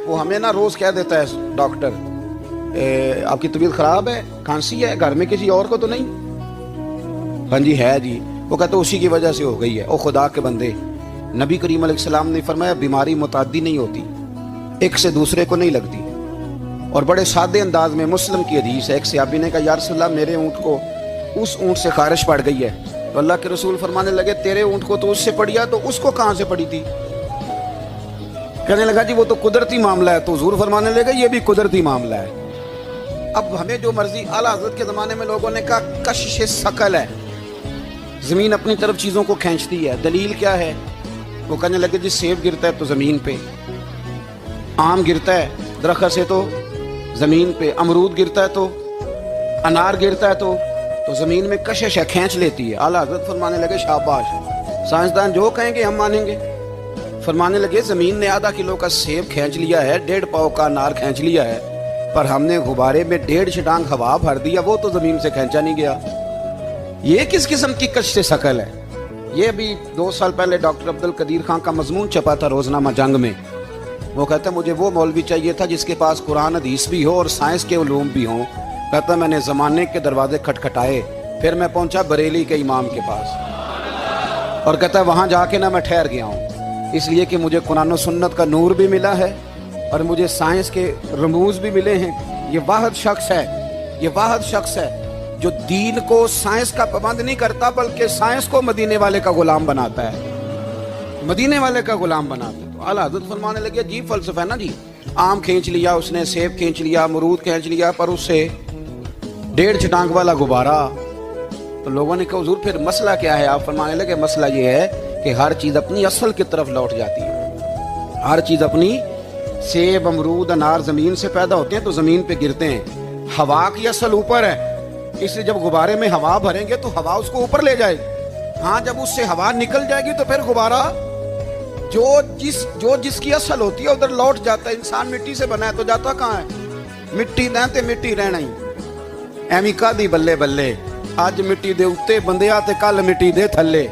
वो हमें ना रोज कह देता है डॉक्टर आपकी तबीयत खराब है, खांसी है, घर में किसी और को तो नहीं? हाँ जी है जी। वो कहते उसी की वजह से हो गई है। ओ खुदा के बंदे, नबी करीम अलैहिस्सलाम ने फरमाया बीमारी मुताद्दी नहीं होती, एक से दूसरे को नहीं लगती। और बड़े सादे अंदाज में मुस्लिम की हदीस है, एक सहाबी ने कहा या रसूल अल्लाह मेरे ऊँट को उस ऊँट से खारिश पड़ गई है। तो अल्लाह के रसूल फरमाने लगे तेरे ऊँट को तो उससे पड़ी है, तो उसको कहाँ से पड़ी थी? कहने लगा जी वो तो कुदरती मामला है। तो हुजूर फरमाने लगे ये भी कुदरती मामला है। अब हमें जो मर्जी, आला हज़रत के ज़माने में लोगों ने कहा कशिश सकल है, ज़मीन अपनी तरफ चीज़ों को खींचती है। दलील क्या है? वो कहने लगे जी सेब गिरता है तो ज़मीन पे, आम गिरता है दरख्त से तो ज़मीन पे, अमरूद गिरता है तो, अनार गिरता है तो ज़मीन में कशिश है, खींच लेती है। आला हज़रत फरमाने लगे शाबाश, साइंसदान जो कहेंगे हम मानेंगे। फरमाने लगे ज़मीन ने आधा किलो का सेब खींच लिया है, 1.5 पाव का अनार खींच लिया है, पर हमने गुब्बारे में 1.5 छटांग हवा भर दिया, वो तो ज़मीन से खींचा नहीं गया। ये किस किस्म की कशिश शकल है? ये अभी 2 साल पहले डॉक्टर अब्दुल कदीर खान का मजमून छपा था रोजनामा जंग में। वो कहता मुझे वो मौलवी चाहिए था जिसके पास कुरान हदीस भी हो और साइंस के उलूम भी हों। कहता मैंने ज़माने के दरवाजे खटखटाए, फिर मैं पहुंचा बरेली के इमाम के पास, और कहता वहाँ जाके ना मैं ठहर गया हूँ, इसलिए कि मुझे कुरान और सुन्नत का नूर भी मिला है और मुझे साइंस के रमूज भी मिले हैं। ये वाहिद शख्स है, ये वाहिद शख्स है जो दीन को साइंस का पाबंद नहीं करता, बल्कि साइंस को मदीने वाले का गुलाम बनाता है, मदीने वाले का गुलाम बनाता है। तो आला हज़रत फरमाने लगे अजीब फ़लसफ़ा है ना जी, आम खींच लिया उसने, सेब खींच लिया, अमरूद खींच लिया, पर उससे 1.5 छटांग वाला गुब्बारा। तो लोगों ने कहा हुजूर फिर मसला क्या है? आप फरमाने लगे मसला ये है कि हर चीज़ अपनी असल की तरफ लौट जाती है। हर चीज़ अपनी, सेब अमरूद अनार ज़मीन से पैदा होते हैं तो ज़मीन पे गिरते हैं। हवा की असल ऊपर है, इसलिए जब गुब्बारे में हवा भरेंगे तो हवा उसको ऊपर ले जाएगी। हाँ जब उससे हवा निकल जाएगी तो फिर गुब्बारा जो जिसकी असल होती है उधर लौट जाता है। इंसान मिट्टी से बना है तो जाता कहाँ है? मिट्टी दें मिट्टी रहना ही ਐਵੇਂ ਕਾਦੀ ਬੱਲੇ ਬੱਲੇ, ਅੱਜ ਮਿੱਟੀ ਦੇ ਉੱਤੇ ਬੰਦਿਆ ਤੇ ਕੱਲ ਮਿੱਟੀ ਦੇ ਥੱਲੇ।